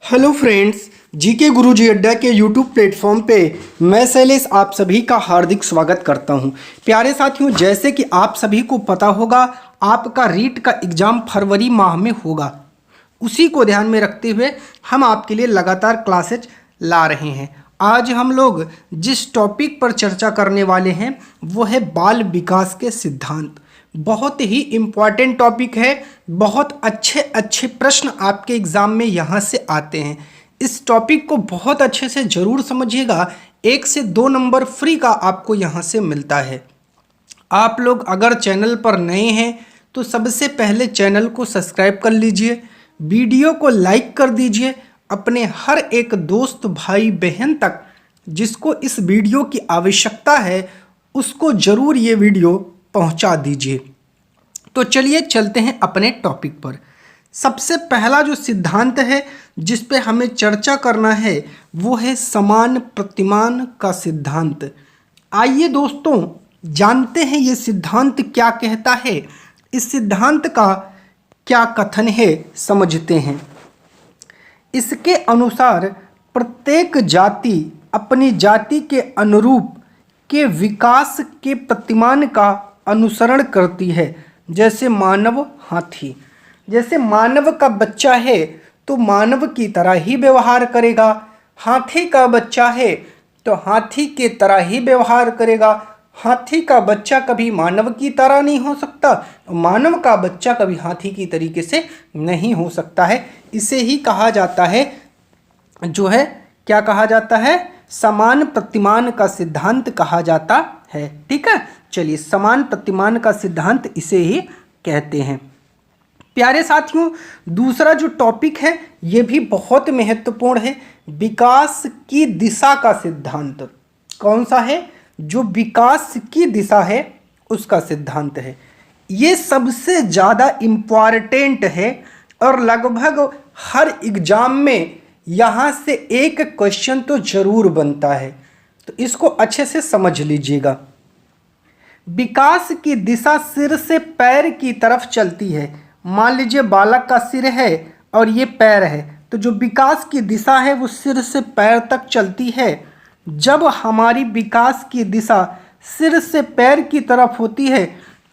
Hello friends, GK गुरुजी अड्डा के YouTube platform पे मैं शैलेश आप सभी का हार्दिक स्वागत करता हूं। प्यारे साथियों, जैसे कि आप सभी को पता होगा आपका रीट का एग्ज़ाम फरवरी माह में होगा। उसी को ध्यान में रखते हुए हम आपके लिए लगातार क्लासेज ला रहे हैं। आज हम लोग जिस टॉपिक पर चर्चा करने वाले हैं वो है बाल विकास के सिद्धांत। बहुत ही इम्पॉर्टेंट टॉपिक है। बहुत अच्छे अच्छे प्रश्न आपके एग्ज़ाम में यहाँ से आते हैं। इस टॉपिक को बहुत अच्छे से ज़रूर समझिएगा। 1 से 2 नंबर फ्री का आपको यहाँ से मिलता है। आप लोग अगर चैनल पर नए हैं तो सबसे पहले चैनल को सब्सक्राइब कर लीजिए, वीडियो को लाइक कर दीजिए, अपने हर एक दोस्त भाई बहन तक जिसको इस वीडियो की आवश्यकता है उसको ज़रूर ये वीडियो पहुंचा दीजिए। तो चलिए चलते हैं अपने टॉपिक पर। सबसे पहला जो सिद्धांत है जिस पे हमें चर्चा करना है वो है समान प्रतिमान का सिद्धांत। आइए दोस्तों जानते हैं ये सिद्धांत क्या कहता है, इस सिद्धांत का क्या कथन है समझते हैं। इसके अनुसार प्रत्येक जाति अपनी जाति के अनुरूप के विकास के प्रतिमान का अनुसरण करती है। जैसे मानव हाथी, जैसे मानव का बच्चा है तो मानव की तरह ही व्यवहार करेगा, हाथी का बच्चा है तो हाथी के तरह ही व्यवहार करेगा। हाथी का बच्चा कभी मानव की तरह नहीं हो सकता, मानव का बच्चा कभी हाथी की तरीके से नहीं हो सकता है। इसे ही कहा जाता है, जो है क्या कहा जाता है, समान प्रतिमान का सिद्धांत कहा जाता है। ठीक है, चलिए समान प्रतिमान का सिद्धांत इसे ही कहते हैं। प्यारे साथियों, दूसरा जो टॉपिक है ये भी बहुत महत्वपूर्ण है, विकास की दिशा का सिद्धांत। कौन सा है? जो विकास की दिशा है उसका सिद्धांत है। ये सबसे ज़्यादा इम्पॉर्टेंट है और लगभग हर एग्जाम में यहाँ से एक क्वेश्चन तो जरूर बनता है, तो इसको अच्छे से समझ लीजिएगा। विकास की दिशा सिर से पैर की तरफ चलती है। मान लीजिए बालक का सिर है और ये पैर है, तो जो विकास की दिशा है वो सिर से पैर तक चलती है। जब हमारी विकास की दिशा सिर से पैर की तरफ होती है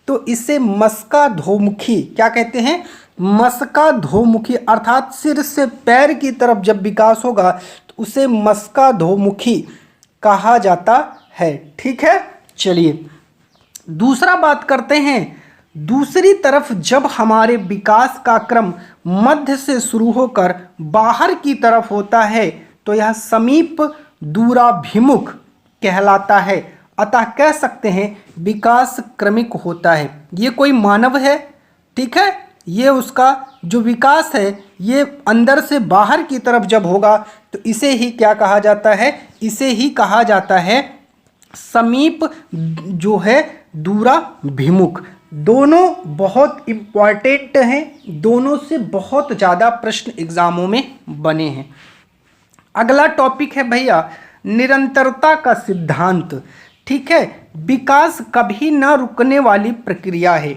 तो इसे मस्काधोमुखी, क्या कहते हैं, मस्काधोमुखी, अर्थात सिर से पैर की तरफ जब विकास होगा तो उसे मस्काधोमुखी कहा जाता है। ठीक है, चलिए दूसरा बात करते हैं। दूसरी तरफ जब हमारे विकास का क्रम मध्य से शुरू होकर बाहर की तरफ होता है तो यह समीप दूराभिमुख कहलाता है। अतः कह सकते हैं विकास क्रमिक होता है। ये कोई मानव है, ठीक है, ये उसका जो विकास है ये अंदर से बाहर की तरफ जब होगा तो इसे ही क्या कहा जाता है, इसे ही कहा जाता है समीप जो है दूराभिमुख। दोनों बहुत इम्पॉर्टेंट हैं, दोनों से बहुत ज़्यादा प्रश्न एग्जामों में बने हैं। अगला टॉपिक है भैया निरंतरता का सिद्धांत। ठीक है, विकास कभी न रुकने वाली प्रक्रिया है,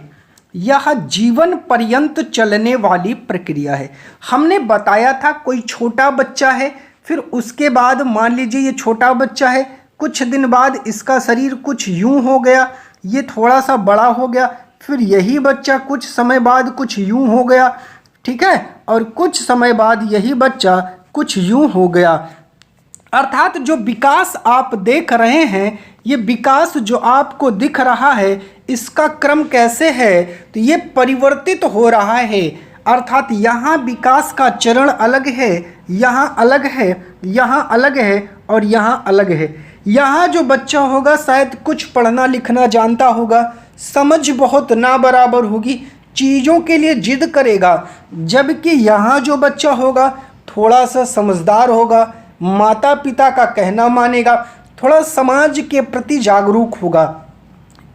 यह जीवन पर्यंत चलने वाली प्रक्रिया है। हमने बताया था कोई छोटा बच्चा है, फिर उसके बाद मान लीजिए ये छोटा बच्चा है, कुछ दिन बाद इसका शरीर कुछ यूं हो गया, ये थोड़ा सा बड़ा हो गया, फिर यही बच्चा कुछ समय बाद कुछ यूं हो गया, ठीक है, और कुछ समय बाद यही बच्चा कुछ यूं हो गया। अर्थात जो विकास आप देख रहे हैं, ये विकास जो आपको दिख रहा है इसका क्रम कैसे है, तो ये परिवर्तित हो रहा है। अर्थात यहाँ विकास का चरण अलग है, यहाँ अलग है, यहाँ अलग है और यहाँ अलग है। यहाँ जो बच्चा होगा शायद कुछ पढ़ना लिखना जानता होगा, समझ बहुत ना बराबर होगी, चीज़ों के लिए जिद करेगा, जबकि यहाँ जो बच्चा होगा थोड़ा सा समझदार होगा, माता पिता का कहना मानेगा, थोड़ा समाज के प्रति जागरूक होगा।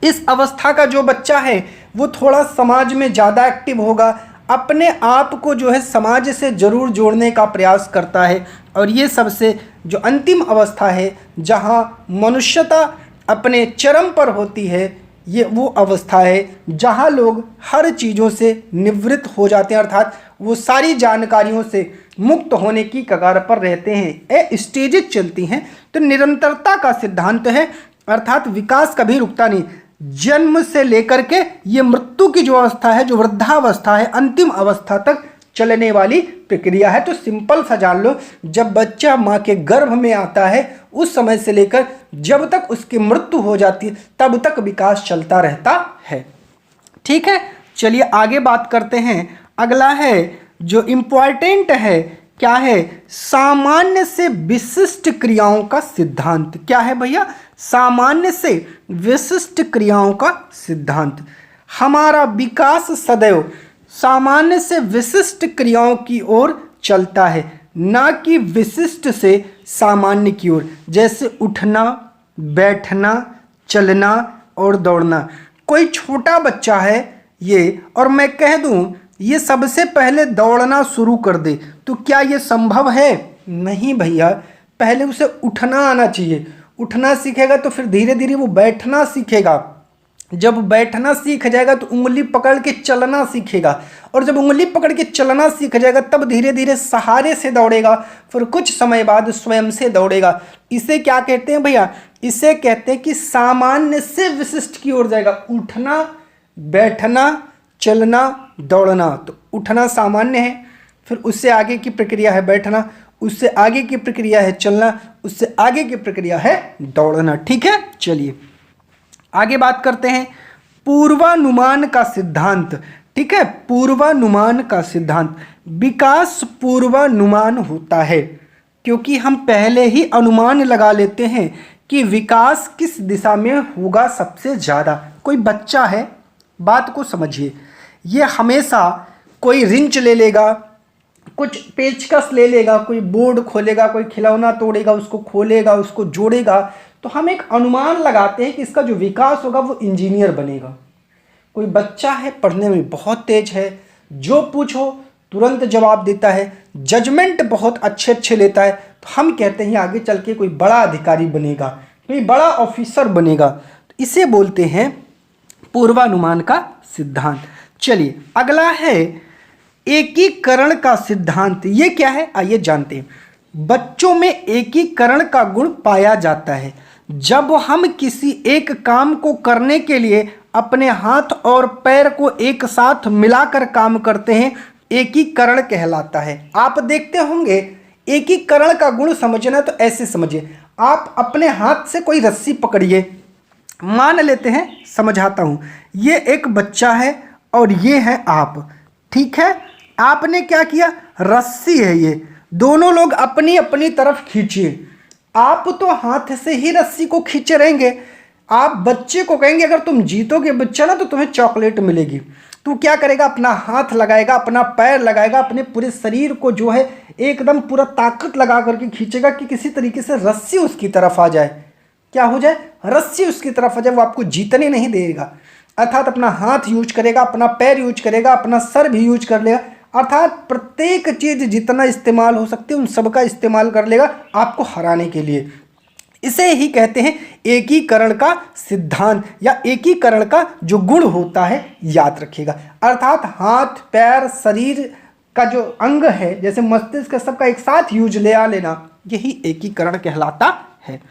इस अवस्था का जो बच्चा है वो थोड़ा समाज में ज़्यादा एक्टिव होगा, अपने आप को जो है समाज से ज़रूर जोड़ने का प्रयास करता है। और ये सबसे जो अंतिम अवस्था है जहाँ मनुष्यता अपने चरम पर होती है, ये वो अवस्था है जहाँ लोग हर चीज़ों से निवृत्त हो जाते हैं, अर्थात वो सारी जानकारियों से मुक्त होने की कगार पर रहते हैं। ये स्टेजेस चलती हैं। तो निरंतरता का सिद्धांत है, अर्थात विकास कभी रुकता नहीं। जन्म से लेकर के ये मृत्यु की जो अवस्था है, जो वृद्धावस्था है, अंतिम अवस्था तक चलने वाली प्रक्रिया है। तो सिंपल सा जान लो, जब बच्चा माँ के गर्भ में आता है उस समय से लेकर जब तक उसकी मृत्यु हो जाती है तब तक विकास चलता रहता है। ठीक है, चलिए आगे बात करते हैं। अगला है जो इम्पॉर्टेंट है, क्या है? सामान्य से विशिष्ट क्रियाओं का सिद्धांत। क्या है भैया? सामान्य से विशिष्ट क्रियाओं का सिद्धांत। हमारा विकास सदैव सामान्य से विशिष्ट क्रियाओं की ओर चलता है, ना कि विशिष्ट से सामान्य की ओर। जैसे उठना, बैठना, चलना और दौड़ना। कोई छोटा बच्चा है ये, और मैं कह दूं ये सबसे पहले दौड़ना शुरू कर दे, तो क्या ये संभव है? नहीं भैया, पहले उसे उठना आना चाहिए। उठना सीखेगा तो फिर धीरे धीरे वो बैठना सीखेगा। जब बैठना सीख जाएगा तो उंगली पकड़ के चलना सीखेगा, और जब उंगली पकड़ के चलना सीख जाएगा तब धीरे धीरे सहारे से दौड़ेगा, फिर कुछ समय बाद स्वयं से दौड़ेगा। इसे क्या कहते हैं भैया? इसे कहते हैं कि सामान्य से विशिष्ट की ओर जाएगा। उठना, बैठना, चलना, दौड़ना। तो उठना सामान्य है, फिर उससे आगे की प्रक्रिया है बैठना, उससे आगे की प्रक्रिया है चलना, उससे आगे की प्रक्रिया है दौड़ना। ठीक है, चलिए आगे बात करते हैं पूर्वानुमान का सिद्धांत। ठीक है, पूर्वानुमान का सिद्धांत। विकास पूर्वानुमान होता है, क्योंकि हम पहले ही अनुमान लगा लेते हैं कि विकास किस दिशा में होगा सबसे ज़्यादा। कोई बच्चा है, बात को समझिए, ये हमेशा कोई रिंच ले लेगा, कुछ पेचकस ले लेगा, कोई बोर्ड खोलेगा, कोई खिलौना तोड़ेगा, उसको खोलेगा, उसको जोड़ेगा, तो हम एक अनुमान लगाते हैं कि इसका जो विकास होगा वो इंजीनियर बनेगा। कोई बच्चा है, पढ़ने में बहुत तेज है, जो पूछो तुरंत जवाब देता है, जजमेंट बहुत अच्छे अच्छे लेता है, तो हम कहते हैं आगे चल के कोई बड़ा अधिकारी बनेगा, कोई बड़ा ऑफिसर बनेगा। तो इसे बोलते हैं पूर्वानुमान का सिद्धांत। चलिए अगला है एकीकरण का सिद्धांत। ये क्या है आइए जानते हैं। बच्चों में एकीकरण का गुण पाया जाता है जब हम किसी एक काम को करने के लिए अपने हाथ और पैर को एक साथ मिलाकर काम करते हैं, एकीकरण कहलाता है। आप देखते होंगे एकीकरण का गुण समझना तो ऐसे समझिए, आप अपने हाथ से कोई रस्सी पकड़िए, मान लेते हैं, समझाता हूँ, ये एक बच्चा है और ये है आप। ठीक है, आपने क्या किया, रस्सी है ये, दोनों लोग अपनी अपनी तरफ खींचिए। आप तो हाथ से ही रस्सी को खींचे रहेंगे। आप बच्चे को कहेंगे अगर तुम जीतोगे बच्चा ना तो तुम्हें चॉकलेट मिलेगी। तो क्या करेगा, अपना हाथ लगाएगा, अपना पैर लगाएगा, अपने पूरे शरीर को जो है एकदम पूरा ताकत लगा करके खींचेगा कि किसी तरीके से रस्सी उसकी तरफ आ जाए। क्या हो जाए, रस्सी उसकी तरफ आ जाए, वो आपको जीतने नहीं देगा। अर्थात अपना हाथ यूज करेगा, अपना पैर यूज करेगा, अपना सर भी यूज कर लेगा, अर्थात प्रत्येक चीज जितना इस्तेमाल हो सकती है उन सब का इस्तेमाल कर लेगा आपको हराने के लिए। इसे ही कहते हैं एकीकरण का सिद्धांत, या एकीकरण का जो गुण होता है याद रखिएगा। अर्थात हाथ, पैर, शरीर का जो अंग है, जैसे मस्तिष्क का, सबका एक साथ यूज ले आ लेना, यही एकीकरण कहलाता है।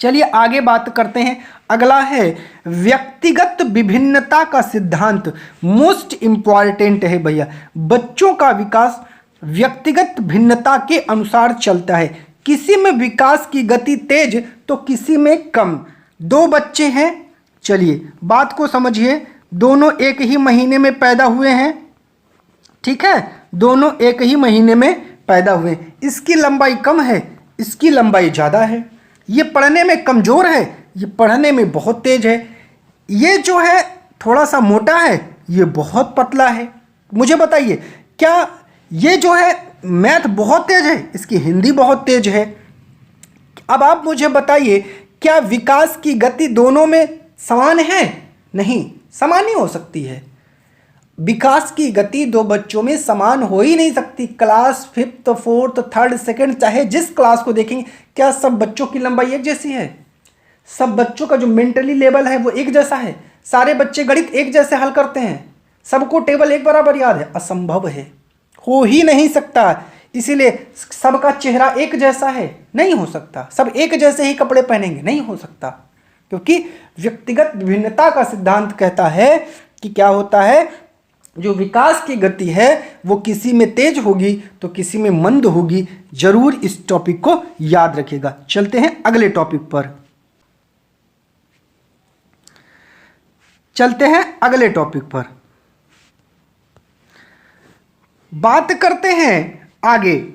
चलिए आगे बात करते हैं। अगला है व्यक्तिगत विभिन्नता का सिद्धांत। मोस्ट इंपॉर्टेंट है भैया। बच्चों का विकास व्यक्तिगत भिन्नता के अनुसार चलता है। किसी में विकास की गति तेज तो किसी में कम। दो बच्चे हैं, चलिए बात को समझिए, दोनों एक ही महीने में पैदा हुए हैं। ठीक है, दोनों एक ही महीने में पैदा हुए, इसकी लंबाई कम है, इसकी लंबाई ज़्यादा है। ये पढ़ने में कमज़ोर है, ये पढ़ने में बहुत तेज है। ये जो है थोड़ा सा मोटा है, ये बहुत पतला है। मुझे बताइए, क्या ये जो है मैथ बहुत तेज है, इसकी हिंदी बहुत तेज है। अब आप मुझे बताइए, क्या विकास की गति दोनों में समान है? नहीं, समान नहीं हो सकती है। विकास की गति दो बच्चों में समान हो ही नहीं सकती। Class 5th, 4th, 3rd, 2nd, चाहे जिस क्लास को देखेंगे, क्या सब बच्चों की लंबाई एक जैसी है? सब बच्चों का जो मेंटली लेवल है वो एक जैसा है? सारे बच्चे गणित एक जैसे हल करते हैं? सबको टेबल एक बराबर याद है? असंभव है, हो ही नहीं सकता। इसीलिए सबका चेहरा एक जैसा है? नहीं हो सकता। सब एक जैसे ही कपड़े पहनेंगे? नहीं हो सकता, क्योंकि व्यक्तिगत विभिन्नता का सिद्धांत कहता है कि क्या होता है, जो विकास की गति है वो किसी में तेज होगी तो किसी में मंद होगी। जरूर इस टॉपिक को याद रखिएगा। चलते हैं अगले टॉपिक पर। बात करते हैं आगे।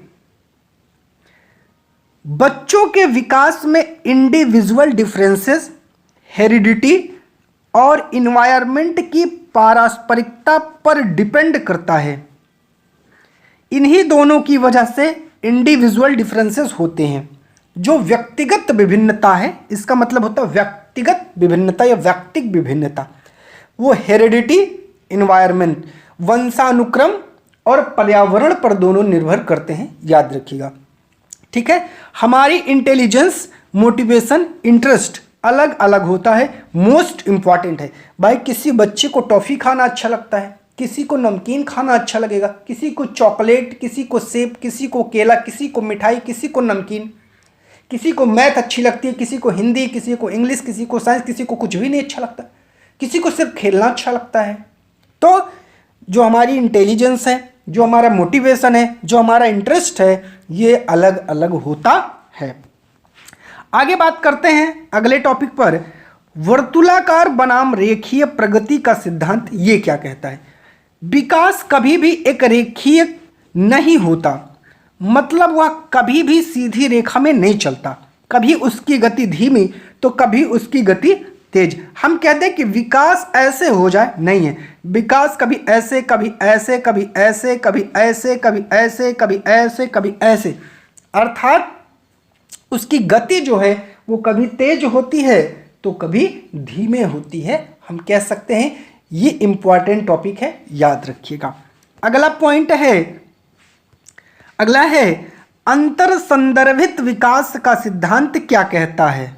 बच्चों के विकास में इंडिविजुअल डिफरेंसेस, हेरिडिटी और इन्वायरमेंट की पारस्परिकता पर डिपेंड करता है। इन्हीं दोनों की वजह से इंडिविजुअल डिफरेंसेस होते हैं। जो व्यक्तिगत विभिन्नता है, इसका मतलब होता है व्यक्तिगत विभिन्नता या व्यक्तिक विभिन्नता, वो हेरिडिटी, इन्वायरमेंट, वंशानुक्रम और पर्यावरण पर दोनों निर्भर करते हैं, याद रखिएगा। ठीक है, हमारी इंटेलिजेंस, मोटिवेशन, इंटरेस्ट अलग अलग होता है, मोस्ट इंपॉर्टेंट है। भाई किसी बच्चे को टॉफ़ी खाना अच्छा लगता है, किसी को नमकीन खाना अच्छा लगेगा, किसी को चॉकलेट, किसी को सेब, किसी को केला, किसी को मिठाई, किसी को नमकीन, किसी को मैथ अच्छी लगती है, किसी को हिंदी, किसी को इंग्लिश, किसी को साइंस, किसी को कुछ भी नहीं अच्छा लगता, किसी को सिर्फ खेलना अच्छा लगता है। तो जो हमारी इंटेलिजेंस है, जो हमारा मोटिवेशन है, जो हमारा इंटरेस्ट है, ये अलग अलग होता है। आगे बात करते हैं अगले टॉपिक पर। वर्तुलाकार बनाम रेखीय प्रगति का सिद्धांत ये क्या कहता है? विकास कभी भी एक रेखीय नहीं होता, मतलब वह कभी भी सीधी रेखा में नहीं चलता। कभी उसकी गति धीमी तो कभी उसकी गति तेज। हम कहते हैं कि विकास ऐसे हो जाए, नहीं है। विकास कभी ऐसे, कभी ऐसे, कभी ऐसे, कभी ऐसे, कभी ऐसे, कभी ऐसे, कभी ऐसे, अर्थात उसकी गति जो है वो कभी तेज होती है तो कभी धीमे होती है। हम कह सकते हैं ये इंपॉर्टेंट टॉपिक है, याद रखिएगा। अगला पॉइंट है, अगला है अंतर संदर्भित विकास का सिद्धांत क्या कहता है?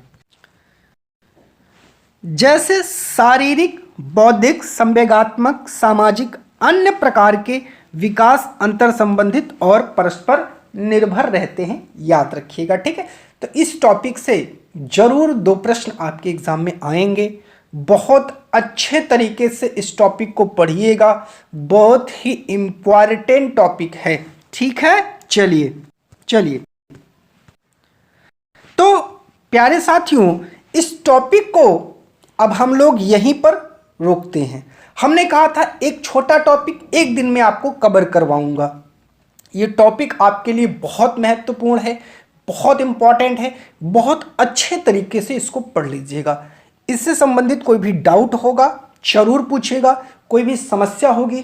जैसे शारीरिक, बौद्धिक, संवेगात्मक, सामाजिक, अन्य प्रकार के विकास अंतर संबंधित और परस्पर निर्भर रहते हैं, याद रखिएगा। ठीक है, तो इस टॉपिक से जरूर 2 प्रश्न आपके एग्जाम में आएंगे। बहुत अच्छे तरीके से इस टॉपिक को पढ़िएगा, बहुत ही इंपॉर्टेंट टॉपिक है। ठीक है, चलिए तो प्यारे साथियों, इस टॉपिक को अब हम लोग यहीं पर रोकते हैं। हमने कहा था एक छोटा टॉपिक एक दिन में आपको कवर करवाऊंगा। ये टॉपिक आपके लिए बहुत महत्वपूर्ण है, बहुत इंपॉर्टेंट है, बहुत अच्छे तरीके से इसको पढ़ लीजिएगा। इससे संबंधित कोई भी डाउट होगा जरूर पूछिएगा, कोई भी समस्या होगी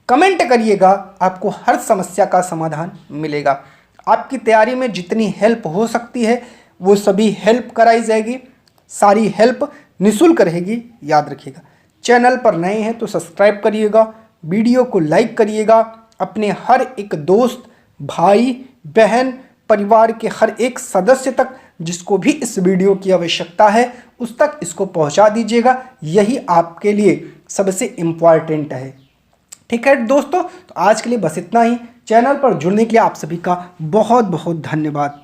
कमेंट करिएगा, आपको हर समस्या का समाधान मिलेगा। आपकी तैयारी में जितनी हेल्प हो सकती है वो सभी हेल्प कराई जाएगी, सारी हेल्प निःशुल्क रहेगी, याद रखिएगा। चैनल पर नए हैं तो सब्सक्राइब करिएगा, वीडियो को लाइक करिएगा, अपने हर एक दोस्त, भाई, बहन, परिवार के हर एक सदस्य तक जिसको भी इस वीडियो की आवश्यकता है उस तक इसको पहुंचा दीजिएगा। यही आपके लिए सबसे इम्पॉर्टेंट है। ठीक है दोस्तों, तो आज के लिए बस इतना ही। चैनल पर जुड़ने के लिए आप सभी का बहुत बहुत धन्यवाद।